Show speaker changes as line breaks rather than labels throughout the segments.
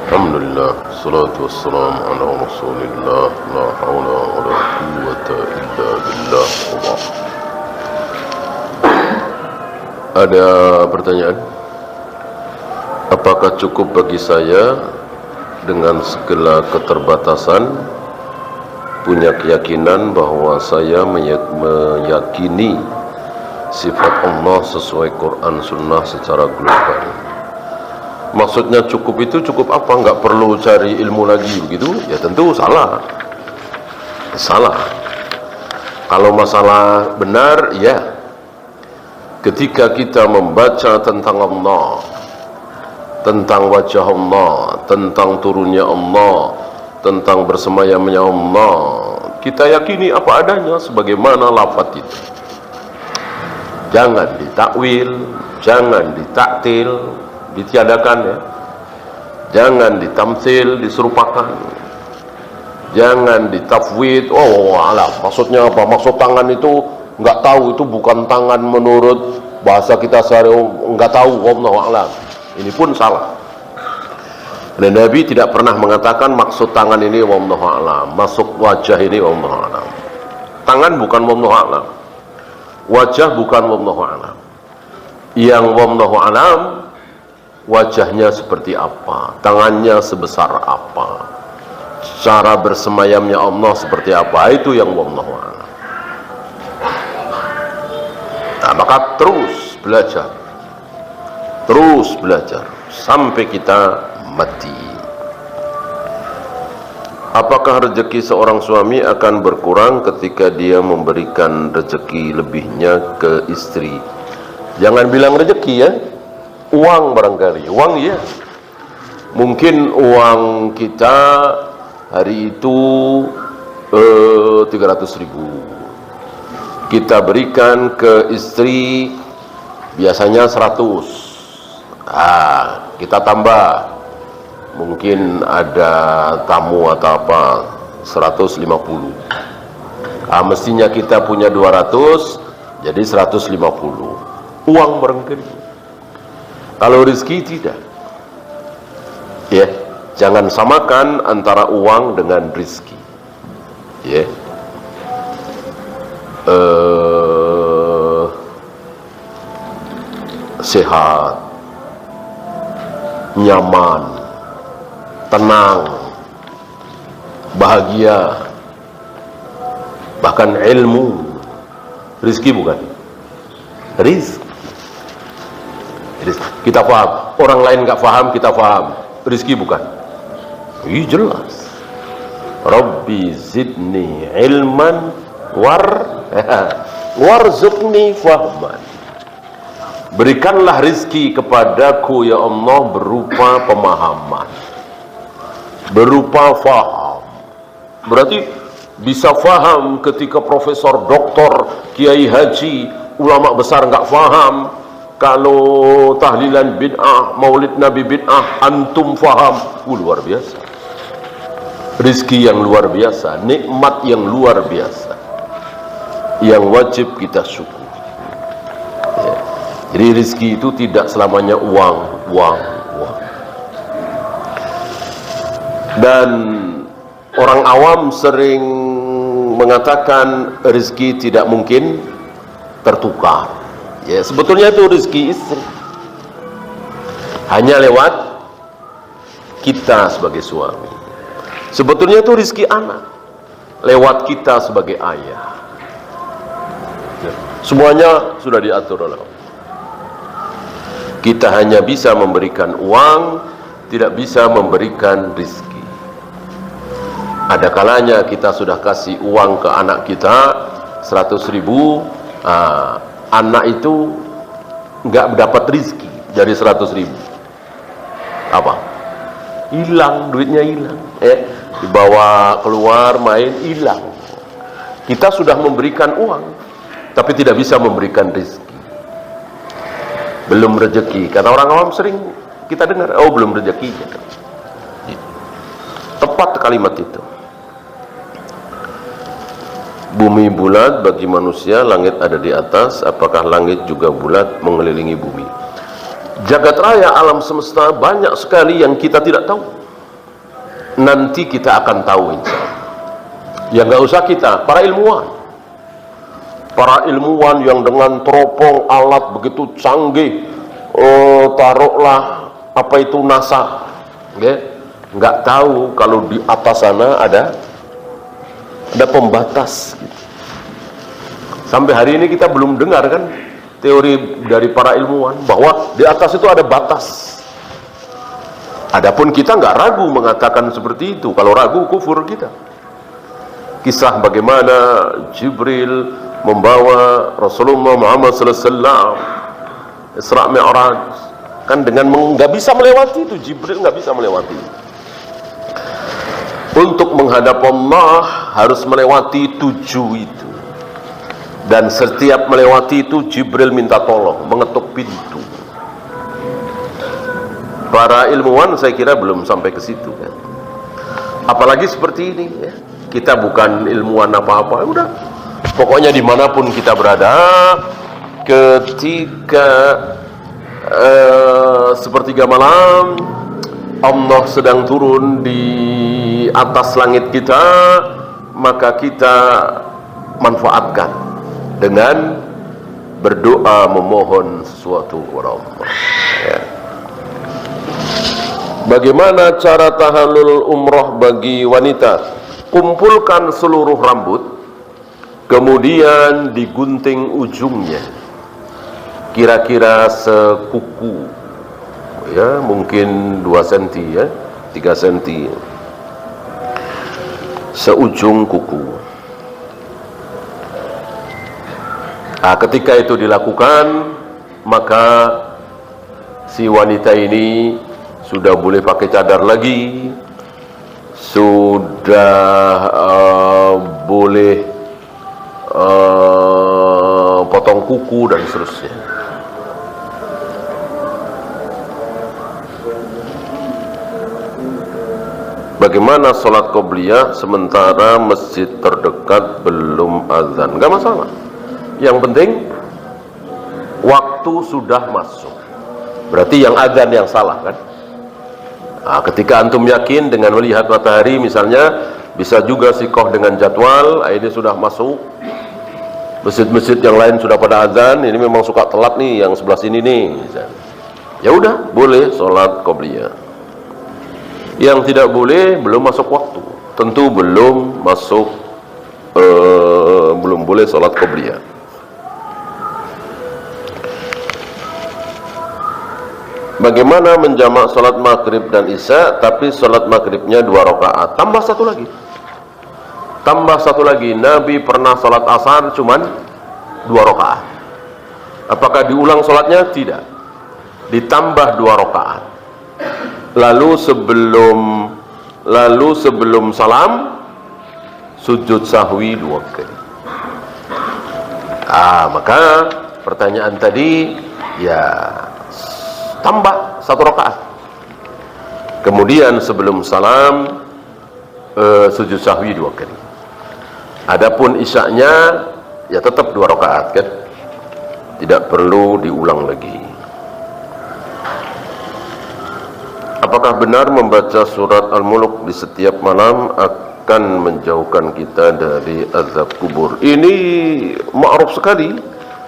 Alhamdulillah, salatu wassalamu ala rasulillah, la hawla wa la quwwata illa billah. Ada pertanyaan? Apakah cukup bagi saya dengan segala keterbatasan punya keyakinan bahwa saya meyakini sifat Allah sesuai Quran Sunnah secara global? Maksudnya cukup itu cukup apa? Enggak perlu cari ilmu lagi begitu? Ya tentu salah. Salah. Kalau masalah benar, ya. Ketika kita membaca tentang Allah, tentang wajah Allah, tentang turunnya Allah, tentang bersemayamnya Allah, kita yakini apa adanya sebagaimana lafaz itu. Jangan ditakwil, jangan ditaktil, ditiadakan ya. Jangan ditamsil, diserupakan. Jangan ditafwid. Oh, alah, maksudnya apa? Maksud tangan itu enggak tahu, itu bukan tangan menurut bahasa kita sehari, enggak tahu, wallahu a'lam. Ini pun salah. Dan Nabi tidak pernah mengatakan maksud tangan ini wallahu a'lam, maksud wajah ini wallahu a'lam. Tangan bukan wallahu a'lam. Wajah bukan wallahu a'lam. Yang wallahu a'lam wajahnya seperti apa, tangannya sebesar apa, cara bersemayamnya Allah seperti apa, itu yang wallahu a'lam. Nah, maka terus belajar sampai kita mati. Apakah rezeki seorang suami akan berkurang ketika dia memberikan rezeki lebihnya ke istri? Jangan bilang rezeki ya, uang barangkali. Uang ya, mungkin uang kita hari itu 300.000, kita berikan ke istri biasanya 100. Kita tambah, mungkin ada tamu atau apa, 150. Mestinya kita punya 200, jadi 150. Uang barangkali. Kalau rezeki tidak, ya, jangan samakan antara uang dengan rezeki, ya. Sehat, nyaman, tenang, bahagia, bahkan ilmu, rezeki bukan? Rezeki. Kita paham, orang lain nggak paham, kita paham. Rizki bukan? Iya jelas. Rabbi zidni ilman warzuqni fahman. Berikanlah rizki kepadaku ya Allah berupa pemahaman, berupa faham. Berarti bisa faham ketika profesor, doktor, kiai haji, ulama besar nggak faham. Kalau tahlilan bid'ah, maulid nabi bid'ah, antum faham, luar biasa. Rizki yang luar biasa, nikmat yang luar biasa, yang wajib kita syukur. Ya. Jadi rizki itu tidak selamanya uang. Dan orang awam sering mengatakan rizki tidak mungkin tertukar. Ya, sebetulnya itu rezeki istri hanya lewat kita sebagai suami. Sebetulnya itu rezeki anak lewat kita sebagai ayah. Ya, semuanya sudah diatur oleh Allah. Kita hanya bisa memberikan uang, tidak bisa memberikan rezeki. Ada kalanya kita sudah kasih uang ke anak kita 100.000, anak itu nggak dapat rizki dari 100.000. Apa? Hilang, duitnya hilang. Dibawa keluar main, hilang. Kita sudah memberikan uang, tapi tidak bisa memberikan rizki. Belum rezeki. Kata orang awam sering kita dengar, oh belum rezeki. Tepat kalimat itu. Bumi bulat bagi manusia, langit ada di atas. Apakah langit juga bulat mengelilingi bumi? Jagat raya alam semesta banyak sekali yang kita tidak tahu. nanti kita akan tahu insya Allah. Ya nggak usah kita, para ilmuwan yang dengan teropong alat begitu canggih, taruhlah apa itu NASA, nggak tahu kalau di atas sana ada pembatas. Sampai hari ini kita belum dengar kan teori dari para ilmuwan bahwa di atas itu ada batas. Adapun kita nggak ragu mengatakan seperti itu. Kalau ragu, kufur kita. Kisah bagaimana Jibril membawa Rasulullah Muhammad SAW Isra Mi'raj, kan dengan nggak bisa melewati itu, Jibril nggak bisa melewati. Untuk menghadap Allah harus melewati 7 itu, dan setiap melewati itu Jibril minta tolong mengetuk pintu. Para ilmuwan saya kira belum sampai ke situ kan. Apalagi seperti ini ya. Kita bukan ilmuwan apa-apa, udah pokoknya dimanapun kita berada, ketika sepertiga malam Allah sedang turun di atas langit kita, maka kita manfaatkan dengan berdoa memohon sesuatu kepada Allah ya. Bagaimana cara tahallul umroh bagi wanita? Kumpulkan seluruh rambut, kemudian digunting ujungnya kira-kira sekuku ya, mungkin 2 cm ya, 3 cm seujung kuku. Nah, ketika itu dilakukan, maka si wanita ini sudah boleh pakai cadar lagi, sudah boleh potong kuku dan seterusnya. Bagaimana sholat qobliyah sementara masjid terdekat belum azan? Gak masalah. Yang penting waktu sudah masuk. Berarti yang azan yang salah kan? Nah, ketika antum yakin dengan melihat matahari misalnya, bisa juga sikoh dengan jadwal, ini sudah masuk. Masjid-masjid yang lain sudah pada azan, ini memang suka telat nih yang sebelah sini nih. Ya udah, boleh sholat qobliyah. Yang tidak boleh, belum masuk waktu. Tentu belum masuk, belum boleh sholat qobliyah. Bagaimana menjamak sholat maghrib dan isya, tapi sholat maghribnya 2 rakaat? Tambah 1 lagi. Tambah 1 lagi. Nabi pernah sholat asar cuman 2 rakaat. Apakah diulang sholatnya? Tidak. Ditambah 2 rakaat. Lalu sebelum salam sujud sahwi 2 kali. Maka pertanyaan tadi ya tambah 1 rakaat. Kemudian sebelum salam sujud sahwi 2 kali. Adapun isyaknya ya tetap 2 rakaat kan, tidak perlu diulang lagi. Apakah benar membaca surat Al-Mulk di setiap malam akan menjauhkan kita dari azab kubur? Ini ma'ruf sekali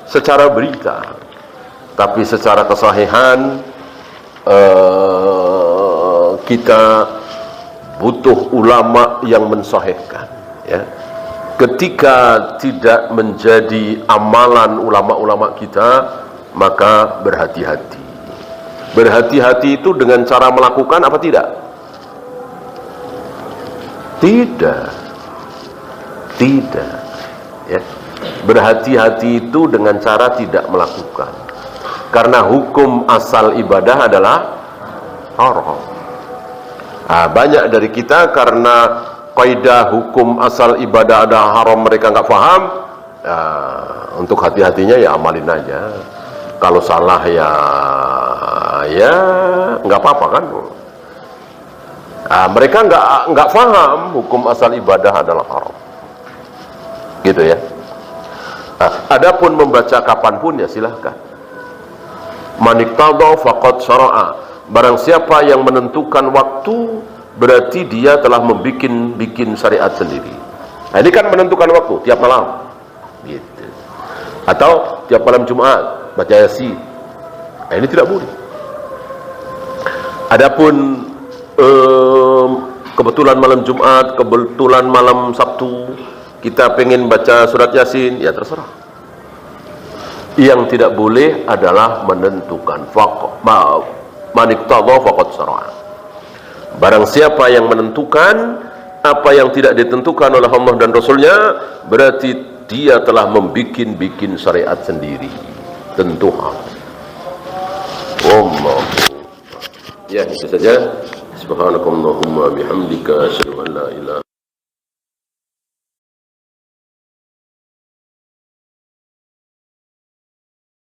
secara berita, tapi secara kesahihan kita butuh ulama yang mensahihkan ya. Ketika tidak menjadi amalan ulama-ulama kita, maka berhati-hati. Berhati-hati itu dengan cara melakukan apa tidak? Tidak ya. Berhati-hati itu dengan cara tidak melakukan, karena hukum asal ibadah adalah haram. Banyak dari kita karena kaidah hukum asal ibadah ada haram mereka nggak paham. Untuk hati-hatinya ya amalin aja. Kalau salah ya nggak apa-apa kan. Mereka nggak paham hukum asal ibadah adalah haram, gitu ya. Adapun membaca kapanpun ya silahkan. Maniqtada faqad syara'a. Barang siapa yang menentukan waktu, berarti dia telah bikin syariat sendiri. Nah, ini kan menentukan waktu tiap malam, gitu. Atau tiap malam Jumat baca Yasin. Nah, ini tidak boleh. Adapun kebetulan malam Jumat, kebetulan malam Sabtu kita pengen baca surat Yasin, ya terserah. Yang tidak boleh adalah menentukan. Man iqtadha faqad syara'a. Barang siapa yang menentukan apa yang tidak ditentukan oleh Allah dan Rasulnya, berarti dia telah bikin syariat sendiri. Tentu Allah. Ya, itu saja. Subhanakallahumma bihamdika asyhadu an la ilaha